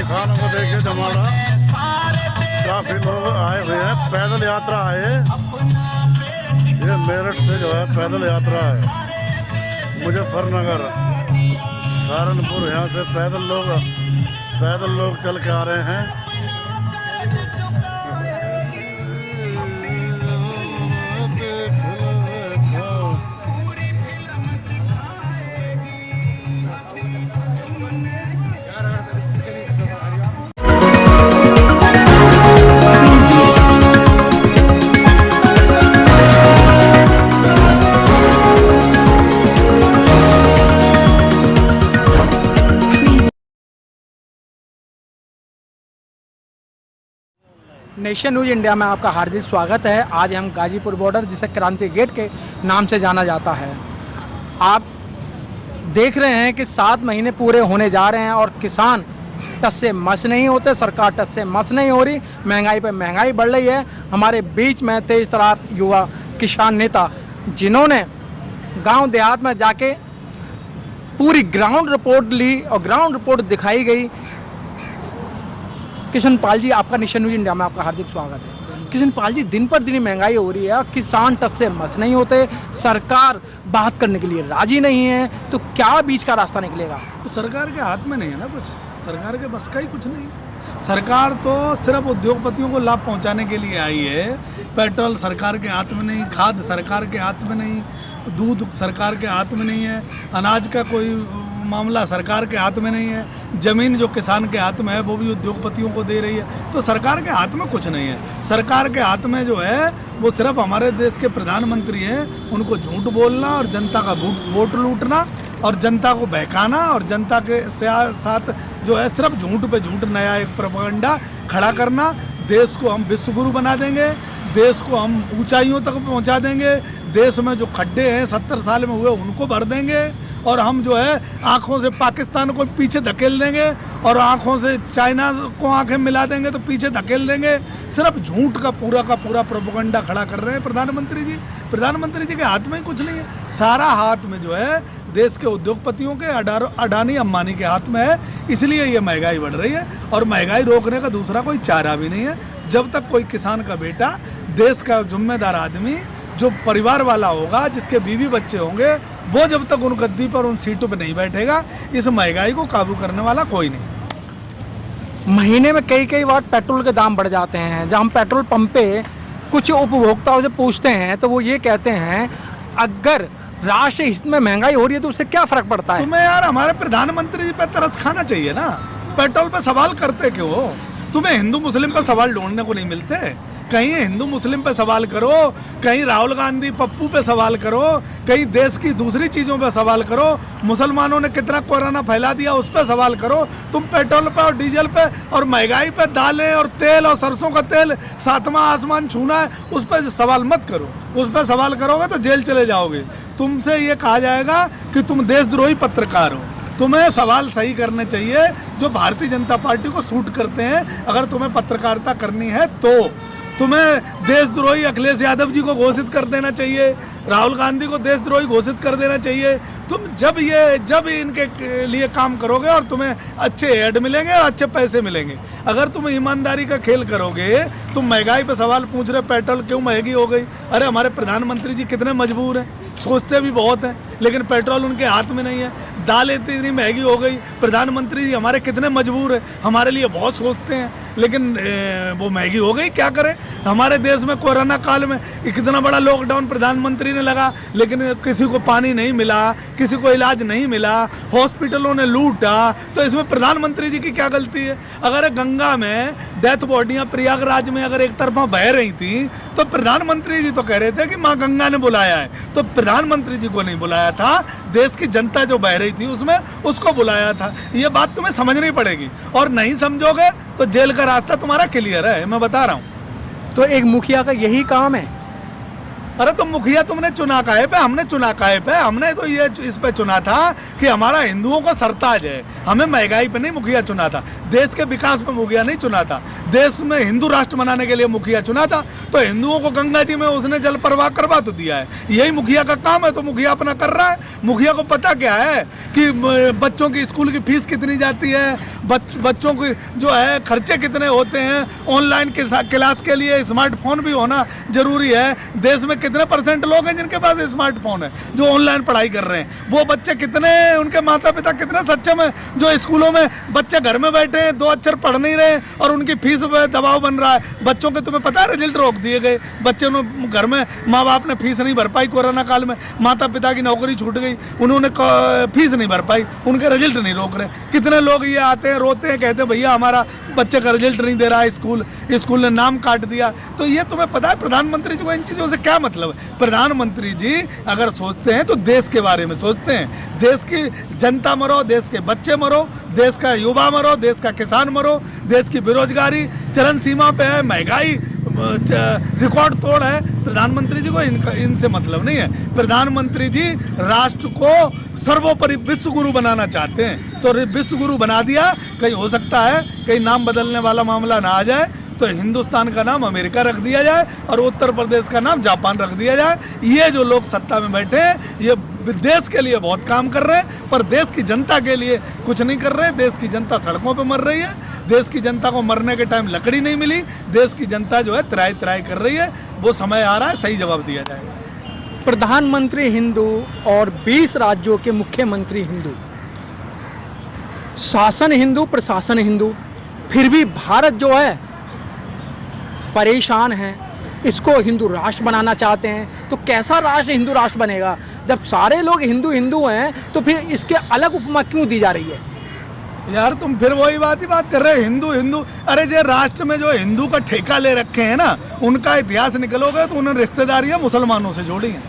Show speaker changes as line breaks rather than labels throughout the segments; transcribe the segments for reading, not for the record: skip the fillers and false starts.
किसानों को देखिए जमाना, काफी लोग आए हुए हैं, पैदल यात्रा है। ये मेरठ से जो है पैदल यात्रा है मुजफ्फरनगर सहारनपुर, यहाँ से पैदल लोग चल के आ रहे हैं।
नेशन न्यूज़ इंडिया में आपका हार्दिक स्वागत है। आज हम गाजीपुर बॉर्डर, जिसे क्रांति गेट के नाम से जाना जाता है, आप देख रहे हैं कि 7 महीने पूरे होने जा रहे हैं और किसान टस से मस नहीं होते, सरकार टस से मस नहीं हो रही, महंगाई पे महंगाई बढ़ रही है। हमारे बीच में तेज तरार युवा किसान नेता, जिन्होंने गांव देहात में जाके पूरी ग्राउंड रिपोर्ट ली और ग्राउंड रिपोर्ट दिखाई गई। किशन पाल जी, आपका नेशन न्यूज़ इंडिया में आपका हार्दिक स्वागत है। किशन पाल जी, दिन पर दिन महंगाई हो रही है और किसान टस से मस नहीं होते, सरकार बात करने के लिए राजी नहीं है, तो क्या बीच का रास्ता निकलेगा?
तो सरकार के हाथ में नहीं है ना कुछ, सरकार के बस का ही कुछ नहीं है। सरकार तो सिर्फ उद्योगपतियों को लाभ पहुंचाने के लिए आई है। पेट्रोल सरकार के हाथ में नहीं, खाद सरकार के हाथ में नहीं, दूध सरकार के हाथ में नहीं है, अनाज का कोई मामला सरकार के हाथ में नहीं है, ज़मीन जो किसान के हाथ में है वो भी उद्योगपतियों को दे रही है। तो सरकार के हाथ में कुछ नहीं है। सरकार के हाथ में जो है वो सिर्फ हमारे देश के प्रधानमंत्री हैं, उनको झूठ बोलना और जनता का वोट लूटना और जनता को बहकाना और जनता के साथ जो है सिर्फ झूठ पे झूठ नया एक प्रोपेगेंडा खड़ा करना। देश को हम विश्वगुरु बना देंगे, देश को हम ऊंचाइयों तक पहुंचा देंगे, देश में जो खड्डे हैं 70 साल में हुए उनको भर देंगे और हम जो है आंखों से पाकिस्तान को पीछे धकेल देंगे और आंखों से चाइना को आंखें मिला देंगे तो पीछे धकेल देंगे। सिर्फ झूठ का पूरा प्रोपेगेंडा खड़ा कर रहे हैं प्रधानमंत्री जी। प्रधानमंत्री जी के हाथ में ही कुछ नहीं है, सारा हाथ में जो है देश के उद्योगपतियों के, अडानी अंबानी के हाथ में है। इसलिए ये महंगाई बढ़ रही है और महंगाई रोकने का दूसरा कोई चारा भी नहीं है। जब तक कोई किसान का बेटा, देश का जिम्मेदार आदमी, जो परिवार वाला होगा, जिसके बीवी बच्चे होंगे, वो जब तक उन गद्दी पर, उन सीटों पर नहीं बैठेगा, इस महंगाई को काबू करने वाला कोई नहीं।
महीने में कई बार पेट्रोल के दाम बढ़ जाते हैं। जब हम पेट्रोल पंप पे कुछ उपभोक्ताओं से पूछते हैं तो वो ये कहते हैं, अगर राष्ट्र हित में महंगाई हो रही है तो उससे क्या फर्क पड़ता है?
तुम्हें यार हमारे प्रधानमंत्री जी पे तरस खाना चाहिए ना। पेट्रोल पे सवाल करते क्यों हो? तुम्हें हिंदू मुस्लिम पर सवाल ढूंढने को नहीं मिलते? कहीं हिंदू मुस्लिम पे सवाल करो, कहीं राहुल गांधी पप्पू पे सवाल करो, कहीं देश की दूसरी चीज़ों पे सवाल करो, मुसलमानों ने कितना कोरोना फैला दिया उस पर सवाल करो। तुम पेट्रोल पे और डीजल पे और महंगाई पे, दालें और तेल और सरसों का तेल 7वां आसमान छूना है, उस पर सवाल मत करो। उस पर सवाल करोगे तो जेल चले जाओगे। तुमसे ये कहा जाएगा कि तुम देशद्रोही पत्रकार हो। तुम्हें सवाल सही करने चाहिए जो भारतीय जनता पार्टी को सूट करते हैं। अगर तुम्हें पत्रकारिता करनी है तो तुम्हें देशद्रोही अखिलेश यादव जी को घोषित कर देना चाहिए, राहुल गांधी को देशद्रोही घोषित कर देना चाहिए। तुम जब इनके लिए काम करोगे और तुम्हें अच्छे ऐड मिलेंगे और अच्छे पैसे मिलेंगे। अगर तुम ईमानदारी का खेल करोगे, तुम महंगाई पे सवाल पूछ रहे पेट्रोल क्यों महंगी हो गई, अरे हमारे प्रधानमंत्री जी कितने मजबूर हैं, सोचते भी बहुत हैं। लेकिन पेट्रोल उनके हाथ में नहीं है। दालें इतनी महंगी हो गई, प्रधानमंत्री जी हमारे कितने मजबूर है, हमारे लिए बहुत सोचते हैं, लेकिन वो महंगी हो गई, क्या करें। हमारे देश में कोरोना काल में इतना बड़ा लॉकडाउन प्रधानमंत्री ने लगा, लेकिन किसी को पानी नहीं मिला, किसी को इलाज नहीं मिला, हॉस्पिटलों ने लूटा, तो इसमें प्रधानमंत्री जी की क्या गलती है। अगर गंगा में डेथ बॉडियां प्रयागराज में अगर एक तरफा बह रही थी तो प्रधानमंत्री जी तो कह रहे थे कि माँ गंगा ने बुलाया है, तो प्रधानमंत्री जी को नहीं बुलाया था, देश की जनता जो बह रही थी उसमें उसको बुलाया था। ये बात तुम्हें समझनी पड़ेगी, और नहीं समझोगे तो जेल का रास्ता तुम्हारा क्लियर है, मैं बता रहा हूँ।
तो एक मुखिया का यही काम है।
अरे तो मुखिया तुमने चुना काहे पे, हमने चुना काहे पे, हमने तो ये इस पे चुना था कि हमारा हिंदुओं का सरताज है, हमें महंगाई पे नहीं मुखिया चुना था, देश के विकास पे मुखिया नहीं चुना था, देश में हिंदू राष्ट्र बनाने के लिए मुखिया चुना था। तो हिंदुओं को गंगा जी में उसने जल प्रवाह करवा तो दिया है, यही मुखिया का काम है, तो मुखिया अपना कर रहा है। मुखिया को पता क्या है कि बच्चों की स्कूल की फीस कितनी जाती है, बच्चों की जो है खर्चे कितने होते हैं, ऑनलाइन क्लास के लिए स्मार्टफोन भी होना जरूरी है। देश में कितने % लोग हैं जिनके पास स्मार्टफोन है जो ऑनलाइन पढ़ाई कर रहे हैं, वो बच्चे कितने, उनके माता पिता कितने सक्षम हैं जो स्कूलों में बच्चे घर में बैठे हैं, 2 अक्षर पढ़ नहीं रहे और उनकी फीस पे दबाव बन रहा है। बच्चों के तुम्हें पता है रिजल्ट रोक दिए गए, बच्चे घर में माँ बाप ने फीस नहीं भर पाई, कोरोना काल में माता पिता की नौकरी छूट गई, उन्होंने फीस नहीं भर पाई, उनके रिजल्ट नहीं रोक रहे। कितने लोग ये आते हैं रोते हैं, कहते हैं भैया हमारा बच्चे का रिजल्ट नहीं दे रहा है, स्कूल ने नाम काट दिया। तो ये तुम्हें पता है प्रधानमंत्री जी को इन चीज़ों से क्या मतलब है। प्रधानमंत्री जी अगर सोचते हैं तो देश के बारे में सोचते हैं, देश की जनता मरो, देश के बच्चे मरो, देश का युवा मरो, देश का किसान मरो, देश की बेरोजगारी चरम सीमा पे है, महंगाई रिकॉर्ड तोड़ है। प्रधानमंत्री जी को इनसे मतलब नहीं है। प्रधानमंत्री जी राष्ट्र को सर्वोपरि विश्व गुरु बनाना चाहते हैं, तो विश्व गुरु बना दिया, कहीं हो सकता है कहीं नाम बदलने वाला मामला ना आ जाए तो हिंदुस्तान का नाम अमेरिका रख दिया जाए और उत्तर प्रदेश का नाम जापान रख दिया जाए। ये जो लोग सत्ता में बैठे हैं ये देश के लिए बहुत काम कर रहे हैं, पर देश की जनता के लिए कुछ नहीं कर रहे हैं। देश की जनता सड़कों पे मर रही है, देश की जनता को मरने के टाइम लकड़ी नहीं मिली, देश की जनता जो है त्राई त्राई कर रही है। वो समय आ रहा है, सही जवाब दिया जाएगा।
प्रधानमंत्री हिंदू और 20 राज्यों के मुख्यमंत्री हिंदू, शासन हिंदू, प्रशासन हिंदू, फिर भी भारत जो है परेशान है, इसको हिंदू राष्ट्र बनाना चाहते हैं। तो कैसा राष्ट्र हिंदू राष्ट्र बनेगा जब सारे लोग हिंदू हिंदू हैं, तो फिर इसके अलग उपमा क्यों दी जा रही है।
यार तुम फिर वही बात कर रहे हो, हिंदू हिंदू। अरे जो राष्ट्र में जो हिंदू का ठेका ले रखे हैं ना, उनका इतिहास निकलोगे तो उन्होंने रिश्तेदारियां मुसलमानों से जोड़ी हैं,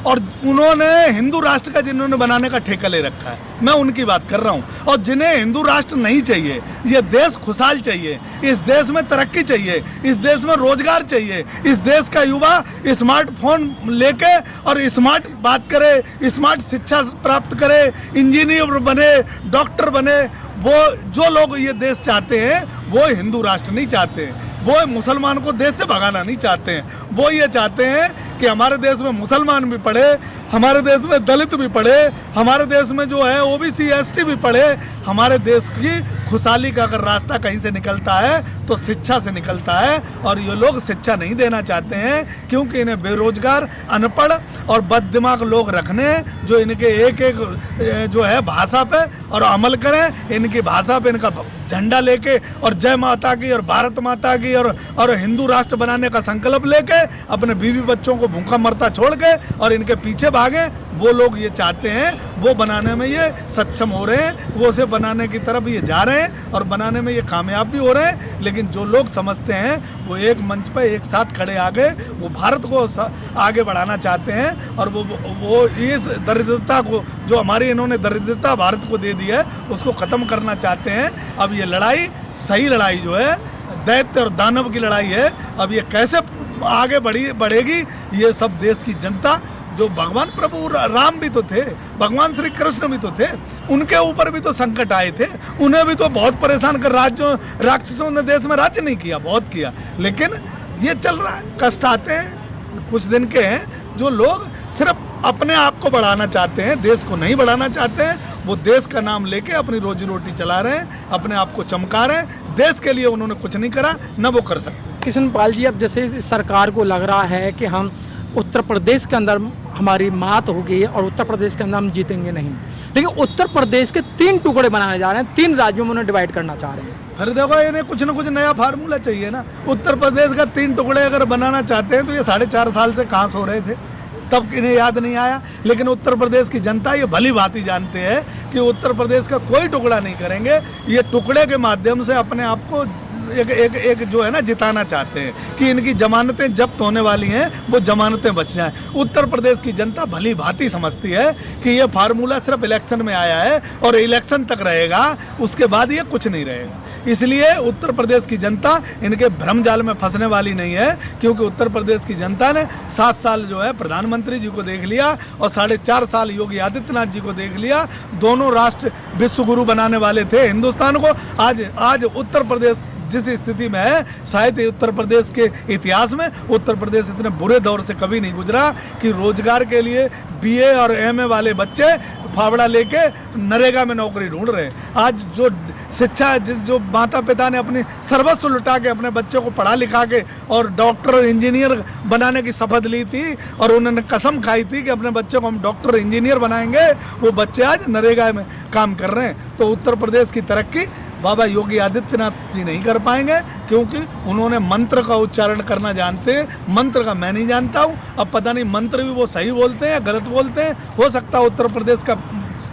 और उन्होंने हिंदू राष्ट्र का जिन्होंने बनाने का ठेका ले रखा है, मैं उनकी बात कर रहा हूँ। और जिन्हें हिंदू राष्ट्र नहीं चाहिए, ये देश खुशहाल चाहिए, इस देश में तरक्की चाहिए, इस देश में रोजगार चाहिए, इस देश का युवा स्मार्टफोन लेके और स्मार्ट बात करे, स्मार्ट शिक्षा प्राप्त करे, इंजीनियर बने, डॉक्टर बने, वो जो लोग ये देश चाहते हैं वो हिंदू राष्ट्र नहीं चाहते हैं। वो मुसलमान को देश से भगाना नहीं चाहते हैं, वो ये चाहते हैं कि हमारे देश में मुसलमान भी पढ़े, हमारे देश में दलित भी पढ़े, हमारे देश में जो है ओबीसी एसटी भी पढ़े। हमारे देश की खुशहाली का अगर रास्ता कहीं से निकलता है तो शिक्षा से निकलता है, और ये लोग शिक्षा नहीं देना चाहते हैं क्योंकि इन्हें बेरोजगार, अनपढ़ और बददिमाग लोग रखने जो इनके एक एक जो है भाषा पे और अमल करें, इनकी भाषा पे इनका झंडा लेके और जय माता की और भारत माता की और हिंदू राष्ट्र बनाने का संकल्प लेके अपने बीवी बच्चों को भूखा मरता छोड़ के और इनके पीछे भागे, वो लोग ये चाहते हैं, वो बनाने में ये सक्षम हो रहे हैं, वो उसे बनाने की तरफ ये जा रहे हैं और बनाने में ये कामयाब भी हो रहे हैं। लेकिन जो लोग समझते हैं वो एक मंच पर एक साथ खड़े आगे वो भारत को आगे बढ़ाना चाहते हैं, और वो इस दरिद्रता को जो हमारी इन्होंने दरिद्रता भारत को दे दी है उसको ख़त्म करना चाहते हैं। अब ये लड़ाई, सही लड़ाई जो है दैत्य और दानव की लड़ाई है, अब ये कैसे आगे बढ़ेगी, ये सब देश की जनता, जो भगवान प्रभु राम भी तो थे, भगवान श्री कृष्ण भी तो थे, उनके ऊपर भी तो संकट आए थे, उन्हें भी तो बहुत परेशान कर राक्षसों ने देश में राज्य नहीं किया, बहुत किया, लेकिन ये चल रहा है। कष्ट आते हैं, कुछ दिन के हैं, जो लोग सिर्फ अपने आप को बढ़ाना चाहते हैं, देश को नहीं बढ़ाना चाहते हैं, वो देश का नाम लेके अपनी रोजी रोटी चला रहे हैं, अपने आप को चमका रहे हैं। देश के लिए उन्होंने कुछ नहीं करा, न वो कर सकते।
किशन पाल जी, अब जैसे सरकार को लग रहा है कि हम उत्तर प्रदेश के अंदर हमारी मात होगी और उत्तर प्रदेश के अंदर हम जीतेंगे नहीं। लेकिन उत्तर प्रदेश के 3 टुकड़े बनाने जा रहे हैं, 3 राज्यों में उन्हें डिवाइड करना चाह रहे हैं।
फिर देखो इन्हें कुछ ना कुछ नया फार्मूला चाहिए ना। उत्तर प्रदेश का 3 टुकड़े अगर बनाना चाहते हैं तो ये 4.5 साल से कहाँ सो रहे थे, तब इन्हें याद नहीं आया। लेकिन उत्तर प्रदेश की जनता ये भली भांति जानते हैं कि उत्तर प्रदेश का कोई टुकड़ा नहीं करेंगे। ये टुकड़े के माध्यम से अपने आप को एक जो है ना जिताना चाहते हैं कि इनकी जमानतें जब्त होने वाली हैं, वो जमानतें बच जाएं। उत्तर प्रदेश की जनता भली भांति समझती है कि ये फार्मूला सिर्फ इलेक्शन में आया है और इलेक्शन तक रहेगा, उसके बाद ये कुछ नहीं रहेगा। इसलिए उत्तर प्रदेश की जनता इनके भ्रम जाल में फंसने वाली नहीं है, क्योंकि उत्तर प्रदेश की जनता ने 7 साल जो है प्रधानमंत्री जी को देख लिया और 4.5 साल योगी आदित्यनाथ जी को देख लिया। दोनों राष्ट्र विश्व गुरु बनाने वाले थे हिंदुस्तान को। आज उत्तर प्रदेश जिस स्थिति में है, शायद उत्तर प्रदेश के इतिहास में उत्तर प्रदेश इतने बुरे दौर से कभी नहीं गुजरा कि रोजगार के लिए BA और MA वाले बच्चे फावड़ा लेके नरेगा में नौकरी ढूंढ रहे हैं। आज जो शिक्षा जो माता पिता ने अपनी सर्वस्व लुटा के अपने बच्चों को पढ़ा लिखा के और डॉक्टर और इंजीनियर बनाने की शपथ ली थी और उन्होंने कसम खाई थी कि अपने बच्चों को हम डॉक्टर इंजीनियर बनाएंगे, वो बच्चे आज नरेगा में काम कर रहे हैं। तो उत्तर प्रदेश की तरक्की बाबा योगी आदित्यनाथ जी नहीं कर पाएंगे, क्योंकि उन्होंने मंत्र का उच्चारण करना जानते हैं। मंत्र का मैं नहीं जानता हूँ, अब पता नहीं मंत्र भी वो सही बोलते हैं या गलत बोलते हैं। हो सकता है उत्तर प्रदेश का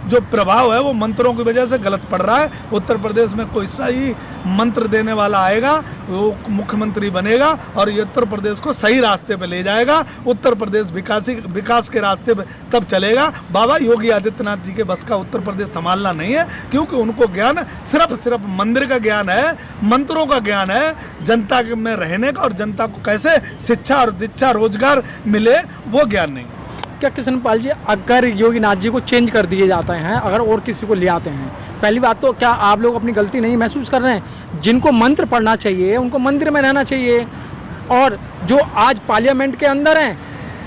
जो प्रभाव है वो मंत्रों की वजह से गलत पड़ रहा है। उत्तर प्रदेश में कोई सही मंत्र देने वाला आएगा, वो मुख्यमंत्री बनेगा और ये उत्तर प्रदेश को सही रास्ते पे ले जाएगा। उत्तर प्रदेश विकास के रास्ते पे तब चलेगा। बाबा योगी आदित्यनाथ जी के बस का उत्तर प्रदेश संभालना नहीं है, क्योंकि उनको ज्ञान सिर्फ मंदिर का ज्ञान है, मंत्रों का ज्ञान है। जनता में रहने का और जनता को कैसे शिक्षा और दीक्षा रोजगार मिले, वो ज्ञान नहीं है।
क्या किशन पाल जी, अगर योगीनाथ जी को चेंज कर दिए जाते हैं, अगर और किसी को ले आते हैं, पहली बात तो क्या आप लोग अपनी गलती नहीं महसूस कर रहे हैं? जिनको मंत्र पढ़ना चाहिए उनको मंदिर में रहना चाहिए, और जो आज पार्लियामेंट के अंदर हैं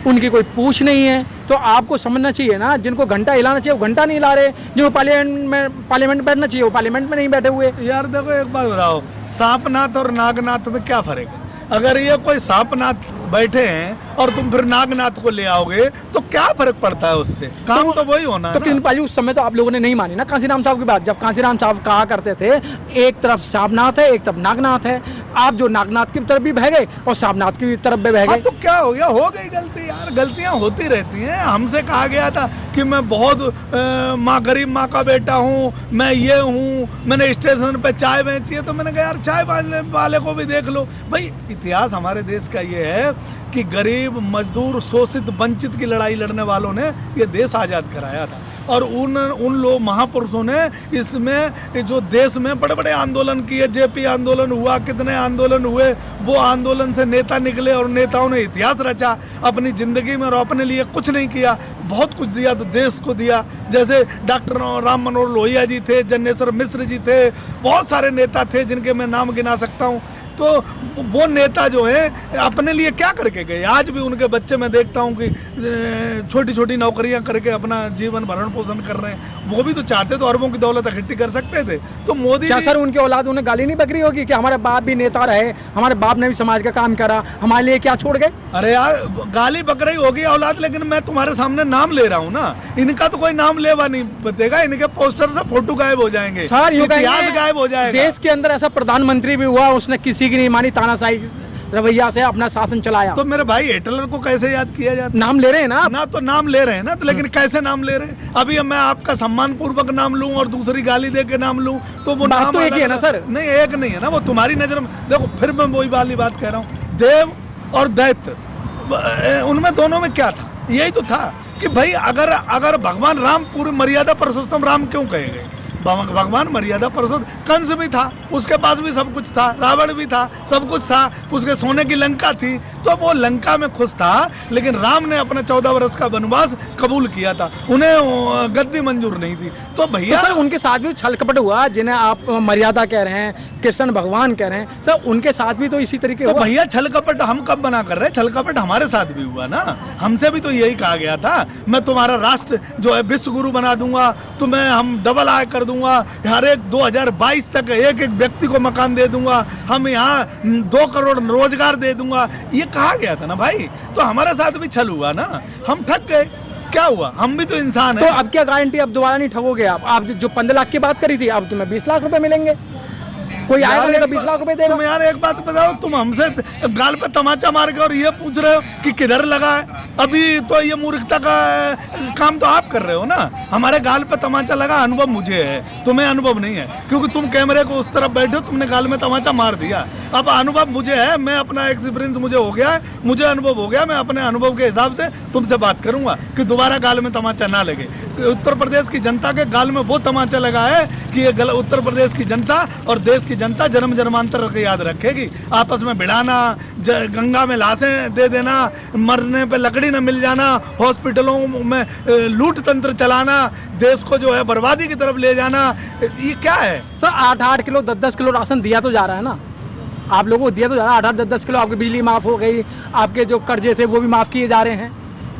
उनकी कोई पूछ नहीं है। तो आपको समझना चाहिए ना, जिनको घंटा हिलाना चाहिए वो घंटा नहीं हिला रहे, जिनको पार्लियामेंट में बैठना चाहिए वो पार्लियामेंट में नहीं बैठे हुए।
यार देखो एक बात बताओ, सांपनाथ और नागनाथ में क्या फर्क है? अगर ये कोई सांपनाथ बैठे हैं और तुम फिर नागनाथ को ले आओगे तो क्या फर्क पड़ता है उससे? काम तो वही होना है ना।
किशन पाल जी, उस समय तो आप लोगों ने नहीं मानी ना कांशीराम साहब की बात, जब कांशीराम साहब कहा करते थे एक तरफ सांपनाथ है एक तरफ नागनाथ है, आप जो नागनाथ की तरफ भी बह गए और सांपनाथ की तरफ भी बह गए।
तो क्या हो गया? हो गई गलती यार, गलतियां होती रहती हैं। हमसे कहा गया था कि मैं बहुत गरीब माँ का बेटा हूँ, मैं ये हूँ, मैंने स्टेशन पे चाय बेची है। तो मैंने कहा यार चाय वाले को भी देख लो। भाई इतिहास हमारे देश का ये है कि गरीब मजदूर शोषित वंचित की लड़ाई लड़ने वालों ने ये देश आज़ाद कराया था, और उन लोग महापुरुषों ने इसमें जो देश में बड़े बड़े आंदोलन किए, JP आंदोलन हुआ, कितने आंदोलन हुए, वो आंदोलन से नेता निकले और नेताओं ने इतिहास रचा अपनी ज़िंदगी में, और अपने लिए कुछ नहीं किया, बहुत कुछ दिया तो देश को दिया। जैसे डॉक्टर राम मनोहर लोहिया जी थे, जन्नेश्वर मिश्र जी थे, बहुत सारे नेता थे जिनके मैं नाम गिना सकता हूँ। तो वो नेता जो है अपने लिए क्या करके गए? आज भी उनके बच्चे मैं देखता हूँ कि छोटी छोटी नौकरियां करके अपना जीवन भरण पोषण कर रहे हैं। वो भी तो चाहते तो अरबों की दौलत इकट्ठी कर सकते थे। तो मोदी
क्या सर उनके औलाद उन्हें गाली नहीं बकरी होगी कि हमारे बाप भी नेता रहे, हमारे बाप ने भी समाज का काम करा, हमारे लिए क्या छोड़ गए?
अरे यार गाली बकरी होगी औलाद, लेकिन मैं तुम्हारे सामने नाम ले रहा हूँ ना, इनका तो कोई नाम लेवा नहीं बतेगा, इनके पोस्टर से फोटो गायब हो जाएंगे,
सर
इतिहास गायब हो जाएगा।
देश के अंदर ऐसा प्रधानमंत्री भी हुआ, उसने किसी की नहीं मानी, तानाशाही रवैया से अपना शासन चलाया।
तो मेरे भाई हिटलर को कैसे याद किया जाता?
नाम ले रहे हैं ना,
तो नाम ले रहे हैं ना, तो लेकिन कैसे नाम ले रहे हैं? अभी मैं आपका सम्मान पूर्वक नाम लूं और दूसरी गाली दे के नाम लूं तो वो नाम
तो एक ही है ना सर?
नहीं, एक नहीं है ना, वो तुम्हारी नजर में। देखो फिर मैं वही वाली बात कह रहा हूँ, देव और दैत्य, उनमें दोनों में क्या था? यही तो था कि भाई अगर भगवान राम पूरी मर्यादा पुरुषोत्तम राम क्यों कहे गए? भगवान मर्यादा पुरुषोत्तम, कंस भी था, उसके पास भी सब कुछ था, रावण भी था, सब कुछ था, उसके सोने की लंका थी, तो वो लंका में खुश था। लेकिन राम ने अपने 14 वर्ष का वनवास कबूल किया था, उन्हें गद्दी मंजूर नहीं थी। तो भैया
तो सर उनके साथ भी छल कपट हुआ, जिन्हें आप मर्यादा कह रहे हैं, कृष्ण भगवान कह रहे हैं, सर उनके साथ भी तो इसी तरीके
तो भैया छल कपट हम कब बना कर रहे हैं? छल कपट हमारे साथ भी हुआ ना, हमसे भी तो यही कहा गया था, मैं तुम्हारा राष्ट्र जो है विश्व गुरु बना दूंगा, तुम्हें हम डबल आय कर दूंगा, दूंगा, हर एक 2022 तक एक एक व्यक्ति को मकान दे दूंगा, हम यहाँ 2 करोड़ रोजगार दे दूंगा। ये कहा गया था ना भाई, तो हमारे साथ भी छल हुआ ना, हम ठग गए। क्या हुआ, हम भी तो इंसान
तो
हैं।
अब क्या गारंटी अब दोबारा नहीं ठगोगे आप जो 15 लाख की बात करी थी, अब तुम्हें 20 लाख रुपए मिलेंगे, कोई आएगा तो 20 लाख रुपए देगा।
तुम यार एक बात बताओ, तुम हमसे गाल पे तमाचा मार के और ये पूछ रहे हो कि किधर लगा है। अभी तो ये मूर्खता का काम तो आप कर रहे हो ना। हमारे गाल पे तमाचा लगा, अनुभव मुझे है, तुम्हें अनुभव नहीं है, क्योंकि तुम कैमरे को उस तरफ बैठे हो, तुमने गाल में तमाचा मार दिया। अब अनुभव मुझे है, मैं अपना एक्सपीरियंस मुझे हो गया है, मुझे अनुभव हो गया, मैं अपने अनुभव के हिसाब से तुमसे बात करूंगा कि दोबारा गाल में तमाचा ना लगे। उत्तर प्रदेश की जनता के गाल में वो तमाचा लगा है कि ये उत्तर प्रदेश की जनता और देश की जनता जन्म जन्मांतर के याद रखेगी। आपस में भिड़ाना, गंगा में लाशें दे देना, मरने पे लकड़ी न मिल जाना, हॉस्पिटलों में लूट तंत्र चलाना, देश को जो है बर्बादी की तरफ ले जाना, ये क्या है?
सर 8-8 किलो 10-10 किलो राशन दिया तो जा रहा है ना, आप लोगों को दिया तो जा रहा है 8-8 10-10 किलो। आपकी बिजली माफ़ हो गई, आपके जो कर्जे थे वो भी माफ़ किए जा रहे हैं।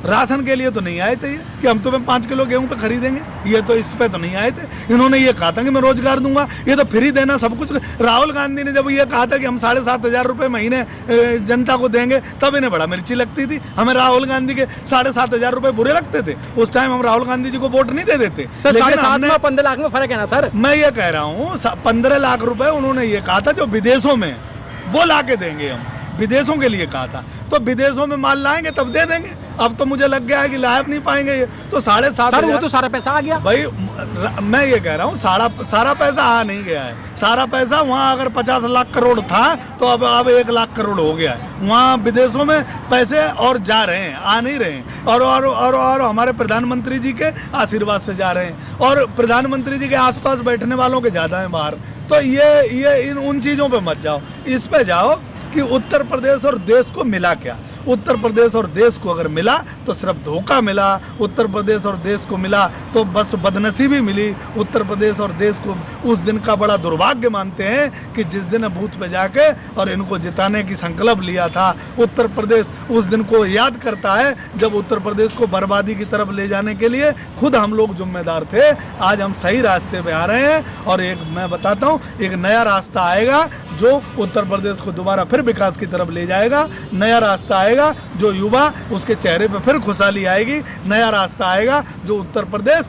राशन के लिए तो नहीं आए थे ये कि हम तुम्हें 5 किलो गेहूं पे खरीदेंगे, ये तो इस पे तो नहीं आए थे। इन्होंने ये कहा था कि मैं रोजगार दूंगा, ये तो फ्री देना सब कुछ। राहुल गांधी ने जब ये कहा था कि हम 7,500 रुपये महीने जनता को देंगे, तब इन्हें बड़ा मिर्ची लगती थी। हमें राहुल गांधी के 7,500 रुपये बुरे लगते थे, उस टाइम हम राहुल गांधी जी को वोट नहीं दे देते।
सर 7.5 में 15 लाख में फर्क है ना सर।
मैं ये कह रहा हूँ 15 लाख रुपए उन्होंने ये कहा था जो विदेशों में वो ला के देंगे, हम विदेशों के लिए कहा था, तो विदेशों में माल लाएंगे तब दे देंगे। अब तो मुझे लग गया है कि लाभ नहीं पाएंगे ये, तो 7,500।
सर वो तो सारा पैसा आ गया
भाई। मैं ये कह रहा हूँ सारा पैसा आ नहीं गया है। सारा पैसा वहाँ अगर 50 लाख करोड़ था तो अब 1 लाख करोड़ हो गया है। वहाँ विदेशों में पैसे और जा रहे हैं, आ नहीं रहे हैं। और हमारे प्रधानमंत्री जी के आशीर्वाद से जा रहे हैं, और प्रधानमंत्री जी के आसपास बैठने वालों के ज़्यादा हैं बाहर। तो ये उन चीज़ों पे मत जाओ, इस पे जाओ कि उत्तर प्रदेश और देश को मिला क्या। उत्तर प्रदेश और देश को अगर मिला तो सिर्फ धोखा मिला, उत्तर प्रदेश और देश को मिला तो बस बदनसीबी मिली। उत्तर प्रदेश और देश को उस दिन का बड़ा दुर्भाग्य मानते हैं कि जिस दिन बूथ पे जाके और इनको जिताने की संकल्प लिया था। उत्तर प्रदेश उस दिन को याद करता है जब उत्तर प्रदेश को बर्बादी की तरफ ले जाने के लिए खुद हम लोग जिम्मेदार थे। आज हम सही रास्ते पे आ रहे हैं, और मैं बताता हूँ एक नया रास्ता आएगा जो उत्तर प्रदेश को दोबारा फिर विकास की तरफ ले जाएगा। नया रास्ता आएगा जो युवा उसके चेहरे पे फिर खुशहाली आएगी। नया रास्ता आएगा जो उत्तर प्रदेश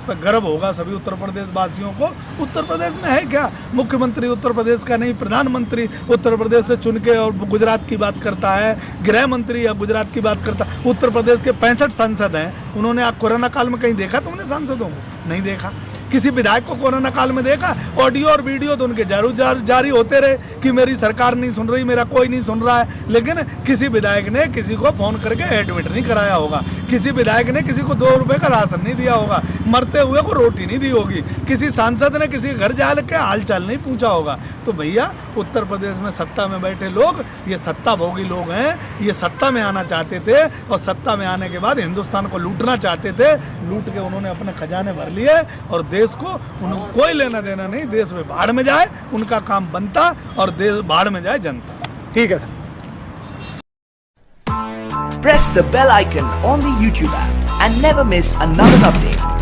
पे गर्व होगा सभी उत्तर प्रदेश वासियों को। उत्तर प्रदेश में है क्या, मुख्यमंत्री उत्तर प्रदेश का नहीं, प्रधानमंत्री उत्तर प्रदेश से चुन के और गुजरात की बात करता है, गृह मंत्री या गुजरात की बात करता। उत्तर प्रदेश के 65 सांसद हैं, उन्होंने आप कोरोना काल में कहीं देखा तुमने सांसदों को? नहीं देखा। किसी विधायक को कोरोना काल में देखा? ऑडियो और वीडियो तो उनके जारी होते रहे कि मेरी सरकार नहीं सुन रही, मेरा कोई नहीं सुन रहा है, लेकिन किसी विधायक ने किसी को फोन करके एडमिट नहीं कराया होगा, किसी विधायक ने किसी को 2 रुपए का राशन नहीं दिया होगा, मरते हुए को रोटी नहीं दी होगी, किसी सांसद ने किसी के घर जा के हालचाल नहीं पूछा होगा। तो भैया उत्तर प्रदेश में सत्ता में बैठे लोग ये सत्ता भोगी लोग हैं, ये सत्ता में आना चाहते थे और सत्ता में आने के बाद हिंदुस्तान को लूटना चाहते थे। लूट के उन्होंने अपने खजाने भर लिए और देश को उनको कोई लेना देना नहीं। देश में बाढ़ में जाए उनका काम बनता और देश बाढ़ में जाए जनता।
ठीक है sir.
Press the bell icon on the YouTube app and never miss another update.